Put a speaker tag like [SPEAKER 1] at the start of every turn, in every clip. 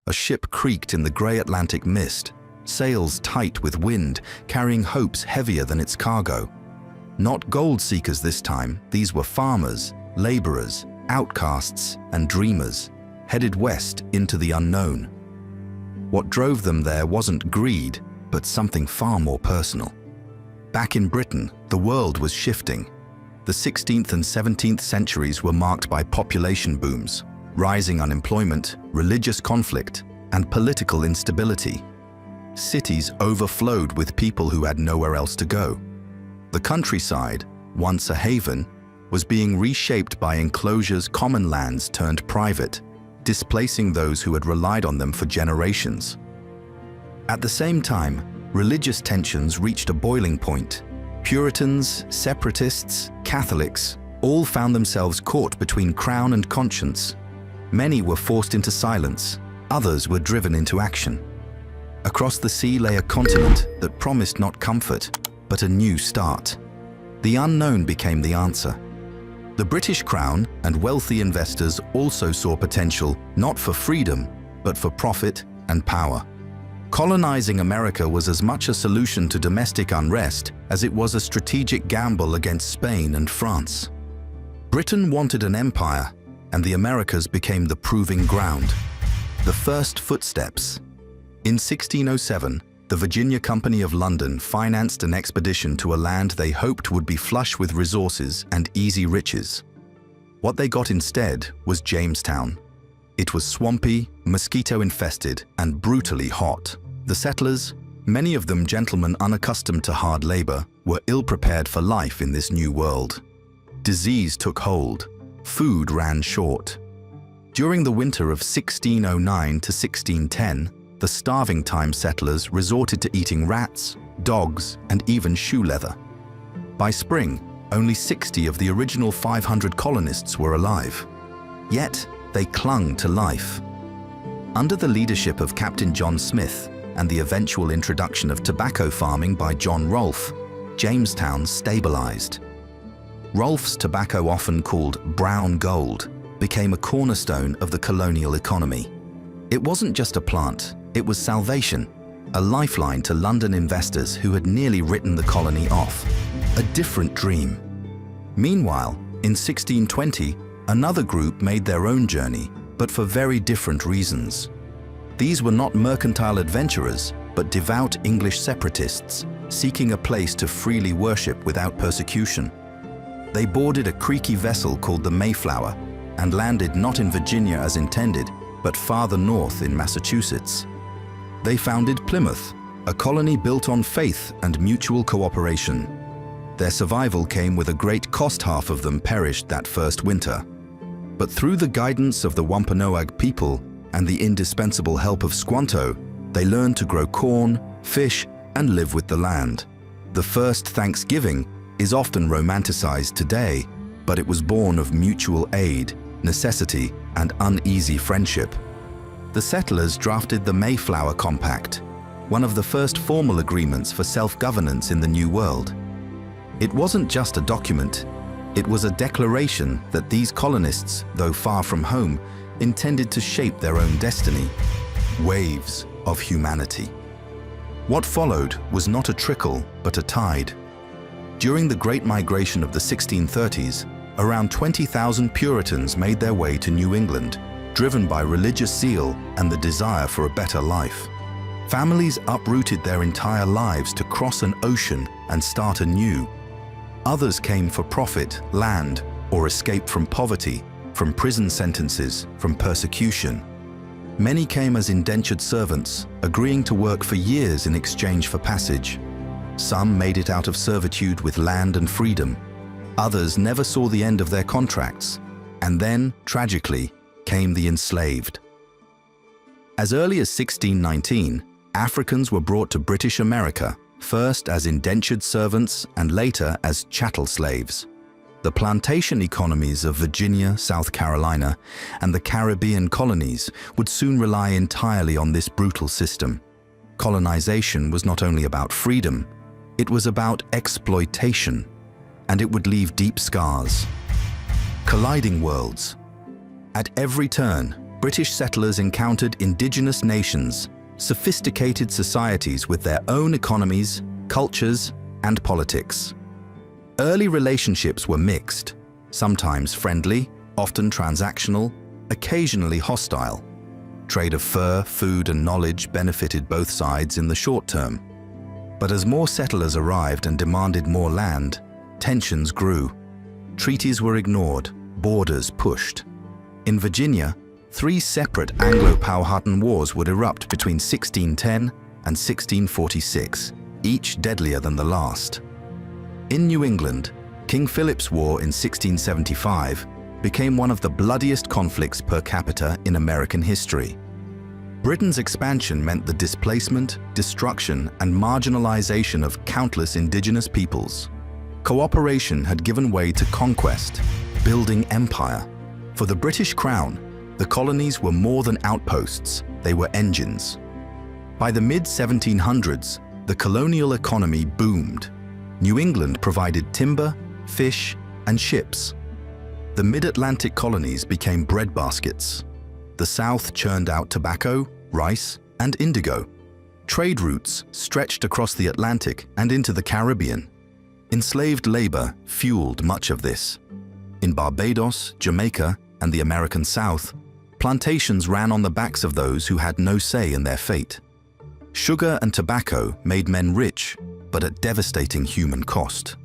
[SPEAKER 1] A ship creaked in the grey Atlantic mist, sails tight with wind, carrying hopes heavier than its cargo. Not gold seekers this time, these were farmers, laborers, outcasts, and dreamers, headed west into the unknown. What drove them there wasn't greed, but something far more personal. Back in Britain, the world was shifting. The 16th and 17th centuries were marked by population booms, rising unemployment, religious conflict, and political instability. Cities overflowed with people who had nowhere else to go. The countryside, once a haven, was being reshaped by enclosures, common lands turned private, displacing those who had relied on them for generations. At the same time, religious tensions reached a boiling point. Puritans, separatists, Catholics, all found themselves caught between crown and conscience. Many were forced into silence, others were driven into action. Across the sea lay a continent that promised not comfort, but a new start. The unknown became the answer. The British Crown and wealthy investors also saw potential not for freedom, but for profit and power. Colonizing America was as much a solution to domestic unrest as it was a strategic gamble against Spain and France. Britain wanted an empire, and the Americas became the proving ground. The first footsteps. In 1607, the Virginia Company of London financed an expedition to a land they hoped would be flush with resources and easy riches. What they got instead was Jamestown. It was swampy, mosquito-infested, and brutally hot. The settlers, many of them gentlemen unaccustomed to hard labor, were ill-prepared for life in this new world. Disease took hold. Food ran short. During the winter of 1609 to 1610, the starving-time settlers resorted to eating rats, dogs, and even shoe leather. By spring, only 60 of the original 500 colonists were alive. Yet, they clung to life. Under the leadership of Captain John Smith and the eventual introduction of tobacco farming by John Rolfe, Jamestown stabilized. Rolfe's tobacco, often called brown gold, became a cornerstone of the colonial economy. It wasn't just a plant, it was salvation, a lifeline to London investors who had nearly written the colony off. A different dream. Meanwhile, in 1620, another group made their own journey, but for very different reasons. These were not mercantile adventurers, but devout English separatists, seeking a place to freely worship without persecution. They boarded a creaky vessel called the Mayflower and landed not in Virginia as intended, but farther north in Massachusetts. They founded Plymouth, a colony built on faith and mutual cooperation. Their survival came with a great cost. Half of them perished that first winter. But through the guidance of the Wampanoag people and the indispensable help of Squanto, they learned to grow corn, fish, and live with the land. The first Thanksgiving is often romanticized today, but it was born of mutual aid, necessity, and uneasy friendship. The settlers drafted the Mayflower Compact, one of the first formal agreements for self-governance in the New World. It wasn't just a document, it was a declaration that these colonists, though far from home, intended to shape their own destiny. Waves of humanity. What followed was not a trickle, but a tide. During the Great Migration of the 1630s, around 20,000 Puritans made their way to New England, driven by religious zeal and the desire for a better life. Families uprooted their entire lives to cross an ocean and start anew. Others came for profit, land, or escape from poverty, from prison sentences, from persecution. Many came as indentured servants, agreeing to work for years in exchange for passage. Some made it out of servitude with land and freedom. Others never saw the end of their contracts. And then, tragically, came the enslaved. As early as 1619, Africans were brought to British America, first as indentured servants and later as chattel slaves. The plantation economies of Virginia, South Carolina, and the Caribbean colonies would soon rely entirely on this brutal system. Colonization was not only about freedom, it was about exploitation, and it would leave deep scars. Colliding worlds. At every turn, British settlers encountered indigenous nations, sophisticated societies with their own economies, cultures, and politics. Early relationships were mixed, sometimes friendly, often transactional, occasionally hostile. Trade of fur, food, and knowledge benefited both sides in the short term. But as more settlers arrived and demanded more land, tensions grew. Treaties were ignored, borders pushed. In Virginia, 3 separate Anglo-Powhatan wars would erupt between 1610 and 1646, each deadlier than the last. In New England, King Philip's War in 1675 became one of the bloodiest conflicts per capita in American history. Britain's expansion meant the displacement, destruction, and marginalization of countless indigenous peoples. Cooperation had given way to conquest, building empire. For the British Crown, the colonies were more than outposts, they were engines. By the mid-1700s, the colonial economy boomed. New England provided timber, fish, and ships. The mid-Atlantic colonies became breadbaskets. The South churned out tobacco, rice, and indigo. Trade routes stretched across the Atlantic and into the Caribbean. Enslaved labor fueled much of this. In Barbados, Jamaica, and the American South, plantations ran on the backs of those who had no say in their fate. Sugar and tobacco made men rich, but at devastating human cost.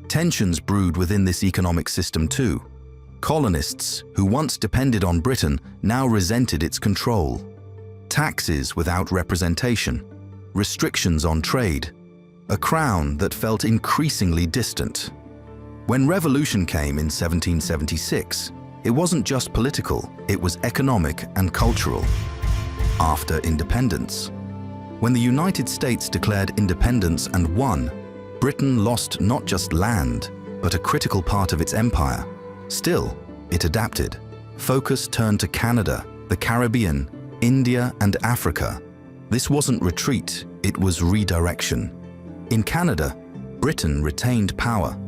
[SPEAKER 1] Tensions brewed within this economic system too. Colonists, who once depended on Britain, now resented its control. Taxes without representation, restrictions on trade, a crown that felt increasingly distant. When revolution came in 1776, it wasn't just political, it was economic and cultural. After independence, when the United States declared independence and won, Britain lost not just land, but a critical part of its empire. Still, it adapted. Focus turned to Canada, the Caribbean, India, and Africa. This wasn't retreat, it was redirection. In Canada, Britain retained power.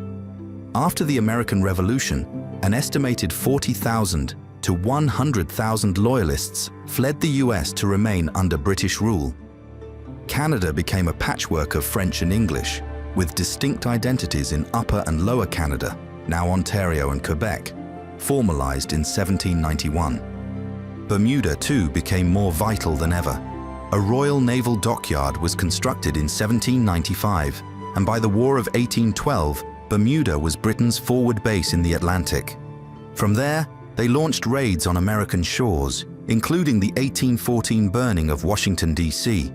[SPEAKER 1] After the American Revolution, an estimated 40,000 to 100,000 loyalists fled the US to remain under British rule. Canada became a patchwork of French and English, with distinct identities in Upper and Lower Canada, now Ontario and Quebec, formalized in 1791. Bermuda, too, became more vital than ever. A Royal Naval Dockyard was constructed in 1795, and by the War of 1812, Bermuda was Britain's forward base in the Atlantic. From there, they launched raids on American shores, including the 1814 burning of Washington, D.C.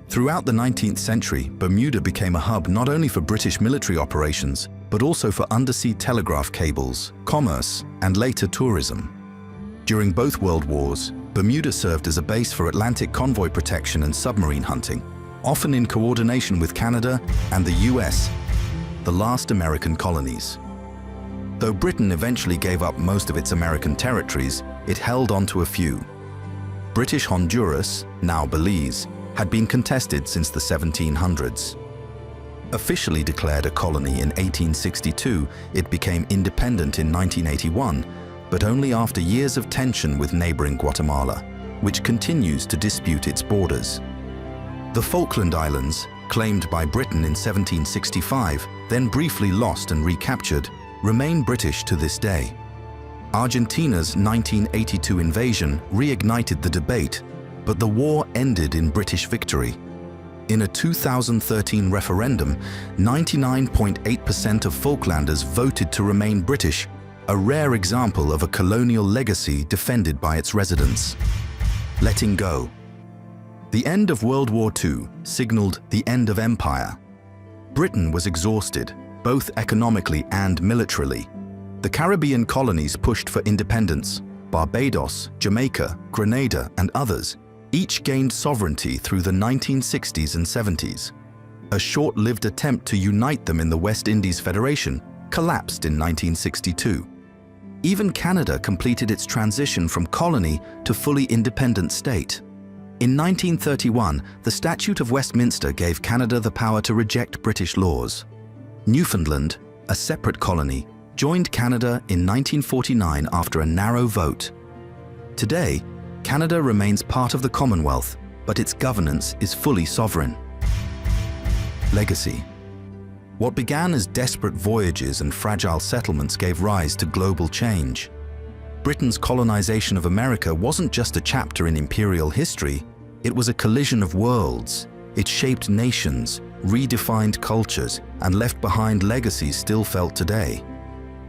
[SPEAKER 1] Throughout the 19th century, Bermuda became a hub not only for British military operations, but also for undersea telegraph cables, commerce, and later tourism. During both World Wars, Bermuda served as a base for Atlantic convoy protection and submarine hunting, often in coordination with Canada and the US, the last American colonies. Though Britain eventually gave up most of its American territories, it held on to a few. British Honduras, now Belize, had been contested since the 1700s. Officially declared a colony in 1862, it became independent in 1981, but only after years of tension with neighboring Guatemala, which continues to dispute its borders. The Falkland Islands, claimed by Britain in 1765, then briefly lost and recaptured, remain British to this day. Argentina's 1982 invasion reignited the debate, but the war ended in British victory. In a 2013 referendum, 99.8% of Falklanders voted to remain British, a rare example of a colonial legacy defended by its residents. Letting go. The end of World War II signaled the end of empire. Britain was exhausted, both economically and militarily. The Caribbean colonies pushed for independence. Barbados, Jamaica, Grenada, and others each gained sovereignty through the 1960s and 70s. A short-lived attempt to unite them in the West Indies Federation collapsed in 1962. Even Canada completed its transition from colony to fully independent state. In 1931, the Statute of Westminster gave Canada the power to reject British laws. Newfoundland, a separate colony, joined Canada in 1949 after a narrow vote. Today, Canada remains part of the Commonwealth, but its governance is fully sovereign. Legacy. What began as desperate voyages and fragile settlements gave rise to global change. Britain's colonization of America wasn't just a chapter in imperial history, it was a collision of worlds. It shaped nations, redefined cultures, and left behind legacies still felt today.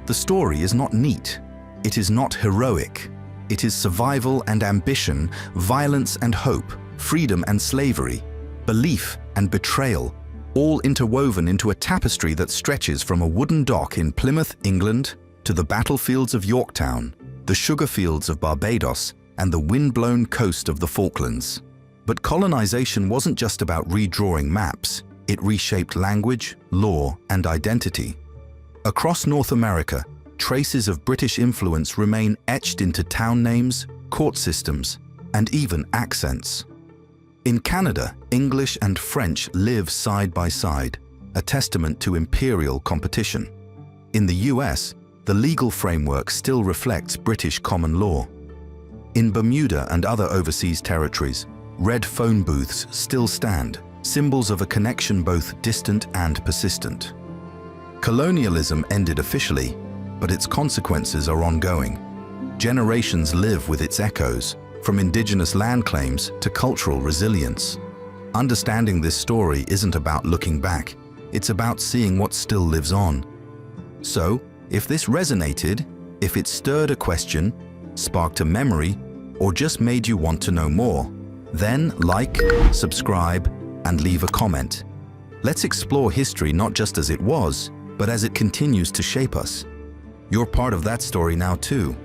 [SPEAKER 1] The story is not neat. It is not heroic. It is survival and ambition, violence and hope, freedom and slavery, belief and betrayal, all interwoven into a tapestry that stretches from a wooden dock in Plymouth, England, to the battlefields of Yorktown, the sugar fields of Barbados, and the wind-blown coast of the Falklands. But colonization wasn't just about redrawing maps. It reshaped language, law, and identity. Across North America, traces of British influence remain etched into town names, court systems, and even accents. In Canada, English and French live side by side, a testament to imperial competition. In the US, the legal framework still reflects British common law. In Bermuda and other overseas territories, red phone booths still stand, symbols of a connection both distant and persistent. Colonialism ended officially, but its consequences are ongoing. Generations live with its echoes, from Indigenous land claims to cultural resilience. Understanding this story isn't about looking back, it's about seeing what still lives on. So, if this resonated, if it stirred a question, sparked a memory, or just made you want to know more, then like, subscribe, and leave a comment. Let's explore history not just as it was, but as it continues to shape us. You're part of that story now too.